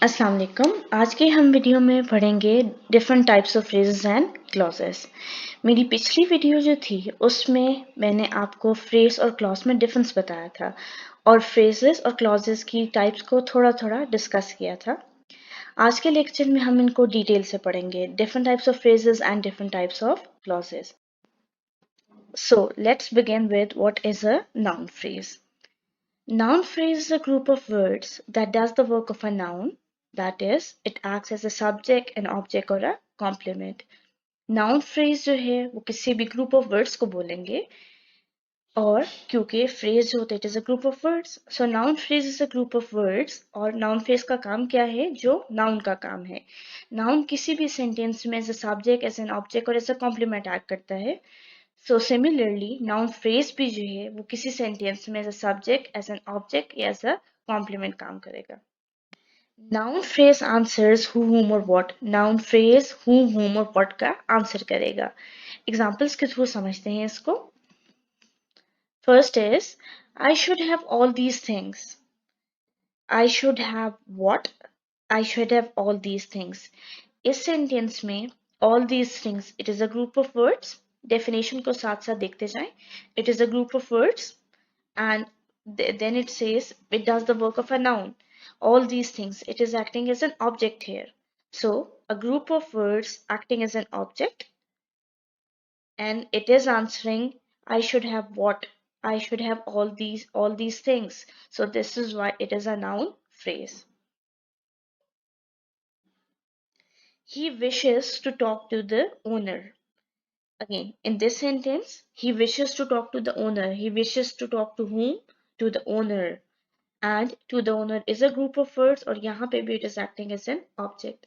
अस्सलाम वालेकुम। आज के हम वीडियो में पढ़ेंगे different types of phrases and clauses. मेरी पिछली वीडियो जो थी उसमें मैंने आपको फ्रेज और क्लॉज में डिफरेंस बताया था और फ्रेजेस और क्लॉजेस की टाइप्स को थोड़ा थोड़ा डिस्कस किया था। आज के लेक्चर में हम इनको डिटेल से पढ़ेंगे, different types of phrases and different types of clauses. So let's begin with what is a noun phrase. Noun phrase is a group of words that does the work of a noun. That is, it acts as a subject, an object or a complement. Noun phrase जो है वो किसी भी group of words को बोलेंगे और क्योंकि phrase जो होता है it is a group of words. So noun phrase is a group of words और noun phrase का काम क्या है जो noun का काम है. Noun किसी भी sentence में as a subject, as an object और as a complement act करता है. So similarly, noun phrase भी जो है वो किसी sentence में as a subject, as an object या as a complement काम करेगा. Noun phrase answers who, whom और what. Noun phrase who, whom और what का answer करेगा. Examples के through समझते हैं इसको. First is, I should have all these things. I should have what? I should have all these things. इस sentence में all these things, it is a group of words. Definition को साथ साथ देखते जाएं. It is a group of words and then it says it does the work of a noun. All these things, it is acting as an object here. So a group of words acting as an object and it is answering I should have what? I should have all these things. So this is why it is a noun phrase. He wishes to talk to the owner. Again, in this sentence, he wishes to talk to the owner. He wishes to talk to whom? To the owner. And to the owner is a group of words और यहाँ पे भी it is acting as an object.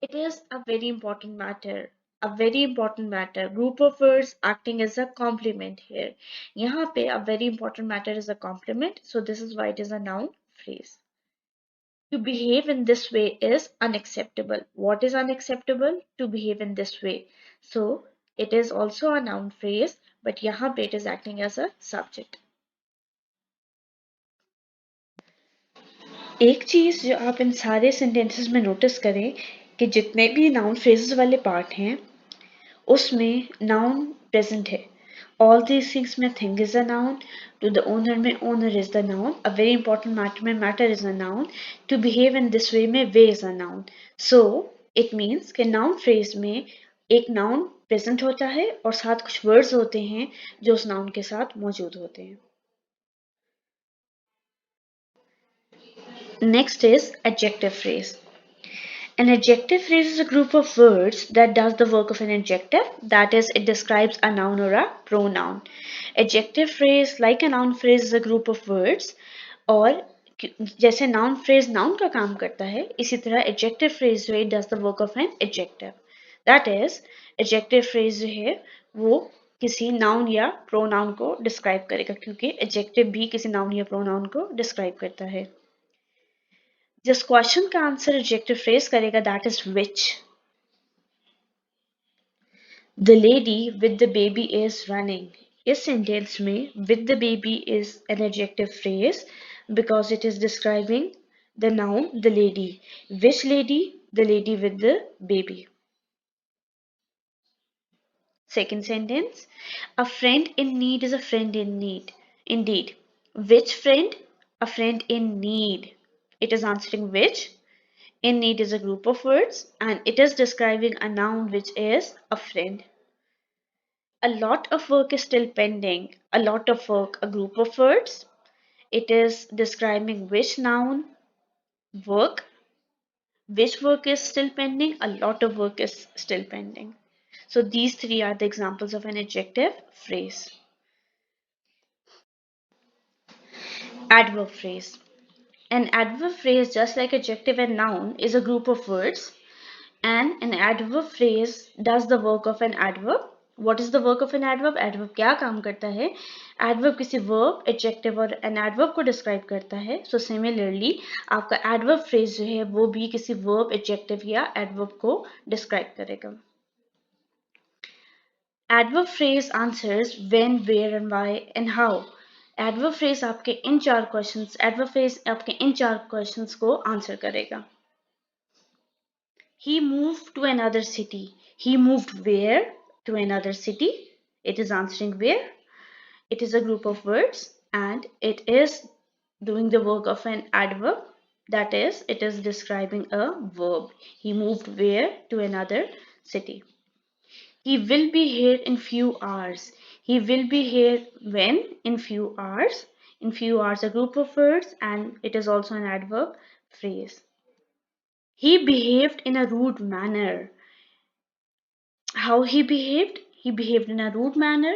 It is a very important matter. A very important matter. Group of words acting as a complement here. यहाँ पे a very important matter is a complement. So this is why it is a noun phrase. To behave in this way is unacceptable. What is unacceptable? To behave in this way. So it is also a noun phrase, but यहाँ पे it is acting as a subject. एक चीज जो आप इन सारे sentences में notice करें कि जितने भी नाउन फ्रेजेस वाले पार्ट हैं उसमें नाउन प्रेजेंट है. ऑल दीज थिंग्स में thing is a noun, to the owner में owner is the noun, a very important matter में matter is a noun, to behave in this way में way is a noun. So it means कि noun phrase में एक noun present होता है और साथ कुछ वर्ड्स होते हैं जो उस नाउन के साथ मौजूद होते हैं. Next is adjective phrase. An adjective phrase is a group of words that does the work of an adjective. That is, it describes a noun or a pronoun. Adjective phrase, like a noun phrase, is a group of words. और जैसे noun phrase noun का काम करता है, इसी तरह adjective phrase जो है does the work of an adjective. That is, adjective phrase जो है वो किसी noun या pronoun को describe करेगा क्योंकि adjective भी किसी noun या pronoun को describe करता है. जिस क्वेश्चन का आंसर एडजेक्टिव फ्रेज करेगा that is which. The lady with the baby is running. इस सेंटेंस में with the baby is an adjective phrase because it is describing the noun the lady. Which lady? The lady with the baby. Second sentence, a friend in need is a friend in need. Indeed. Which friend? A friend in need. It is answering which. In need is a group of words and it is describing a noun which is a friend. A lot of work is still pending. A lot of work, a group of words. It is describing which noun, work. Which work is still pending? A lot of work is still pending. So these three are the examples of an adjective phrase. Adverb phrase. An adverb phrase, just like adjective and noun, is a group of words. And an adverb phrase does the work of an adverb. What is the work of an adverb? Adverb क्या काम करता है? Adverb किसी verb, adjective और an adverb को describe करता है. So similarly, आपका adverb phrase जो है वो भी किसी verb, adjective या adverb को describe करेगा. Adverb phrase answers when, where and why and how. Adverb phrase आपके इन चार क्वेश्चंस को आंसर करेगा. He moved to another city. He moved where? To another city. It is answering where. It is a group of words and it is doing the work of an adverb. That is, it is describing a verb. He moved where? To another city. He will be here in few hours. He will be here when? In few hours. In few hours, a group of words and it is also an adverb phrase. He behaved in a rude manner. How he behaved? He behaved in a rude manner,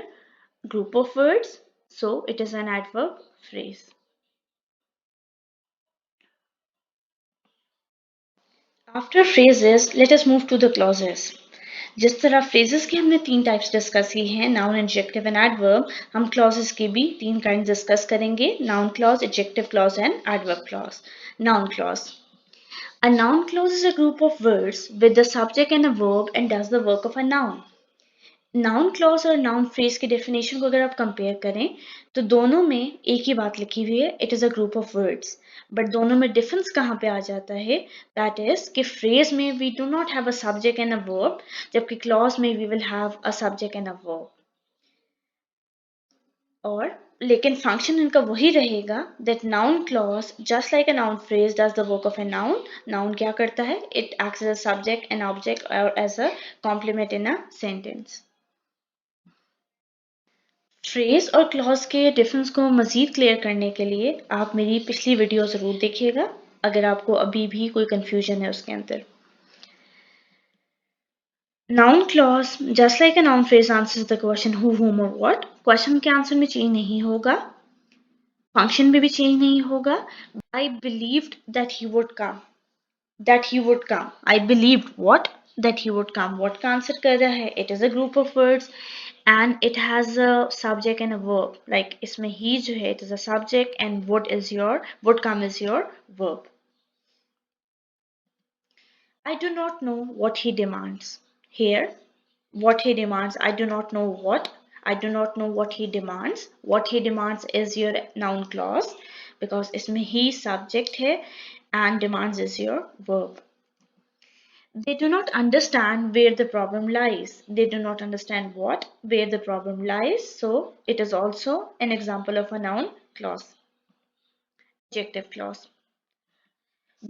group of words, so it is an adverb phrase. After phrases, let us move to the clauses. जिस तरह phrases के हमने तीन types discuss की हैं, noun, adjective and adverb, हम clauses के भी तीन kinds discuss करेंगे, noun clause, adjective clause and adverb clause. Noun clause. A noun clause is a group of words with the subject and a verb and does the work of a noun. Noun clause और noun phrase की definition को अगर आप compare करें तो दोनों में एक ही बात लिखी हुई है, it is a group of words. But दोनों में डिफरेंस कहाँ पे आ जाता है? दैट इज कि फ्रेज में we do not have a subject and a verb, जबकि क्लॉज में we will have a subject and a verb. और लेकिन फंक्शन इनका वही रहेगा that noun clause just like a noun phrase does the work of a noun. Noun क्या करता है? It acts as a subject and object और as a complement in a sentence. Phrase और क्लॉज के difference को मज़ीद clear करने के लिए आप मेरी पिछली वीडियो ज़रूर देखिएगा अगर आपको अभी भी कोई कंफ्यूजन है उसके अंदर. Noun clause just like a noun phrase answers the question who, whom और what. क्वेश्चन के आंसर में चेंज नहीं होगा, फंक्शन में भी चेंज नहीं होगा. आई believed that he would come. that he would come. I believed what? That he would come. What का आंसर कर रहा है? It is a group of words and it has a subject and a verb. Like इसमें he जो है, it is a subject and would come is your verb. I do not know what he demands. Here, what he demands, I do not know what. I do not know what he demands. What he demands is your noun clause because इसमें he subject है and demands is your verb. They do not understand where the problem lies. They do not understand what? Where the problem lies. So it is also an example of a noun clause. Adjective clause.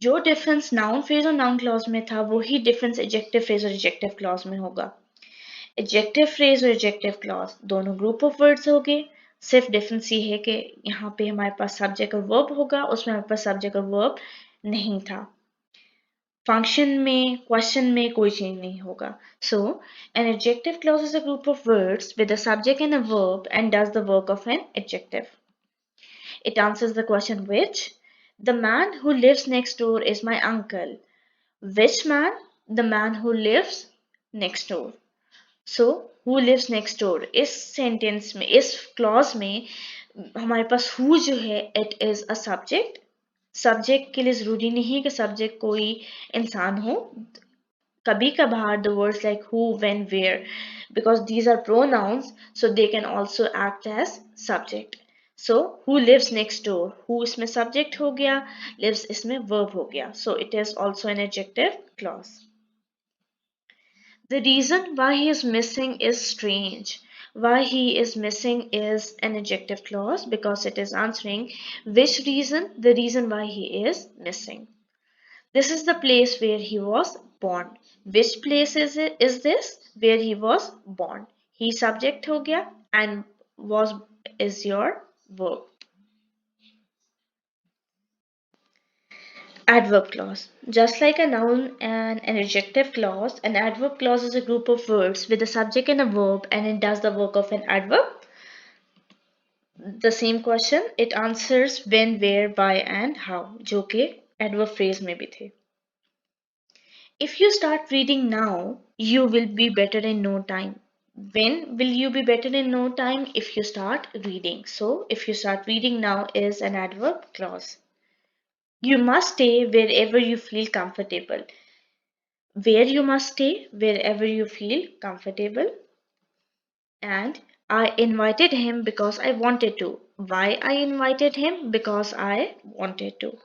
जो difference noun phrase और noun clause में था वही difference adjective phrase और adjective clause में होगा. Adjective phrase और adjective clause दोनों ग्रुप ऑफ वर्ड्स हो गए. सिर्फ डिफरेंस ये है कि यहाँ पे हमारे पास सब्जेक्ट और वर्ब होगा, उसमें हमारे पास सब्जेक्ट और वर्ब नहीं था. फंक्शन में क्वेश्चन में कोई चेंज नहीं होगा. So an adjective clause is a group of words with a subject and a verb and does the work of an adjective. It answers the question which. The man who lives next door is my uncle. Which man? The man who lives next door. So who lives next door इस sentence में, इस clause में हमारे पास who जो है it is a subject. Subject के लिए जरूरी नहीं है कि सब्जेक्ट कोई इंसान हो. कभी कभार the words like who, when, where, because these are pronouns, so they can also act as subject. So who lives next door, who इसमें subject हो गया, lives इसमें verb हो गया, so it is also an adjective clause. The reason why he is missing is strange. Why he is missing is an adjective clause because it is answering which reason, the reason why he is missing. This is the place where he was born. Which place is this? Where he was born. He subject हो गया and was is your verb. Adverb clause. Just like a noun and an adjective clause, an adverb clause is a group of words with a subject and a verb and it does the work of an adverb. The same question, it answers when, where, why and how, जो कि adverb phrase में भी थे. If you start reading now, you will be better in no time. When will you be better in no time? If you start reading. So, if you start reading now is an adverb clause. You must stay wherever you feel comfortable. Where you must stay? Wherever you feel comfortable. And I invited him because I wanted to. Why I invited him? Because I wanted to.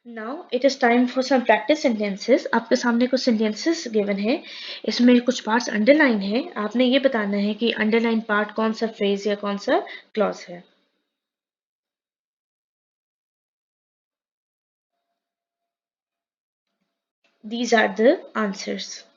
Now it is time for some practice sentences. आपके सामने कुछ sentences given है. इसमें कुछ parts underline है. आपने ये बताना है कि underline part कौन सा phrase या कौन सा clause है. These are the answers.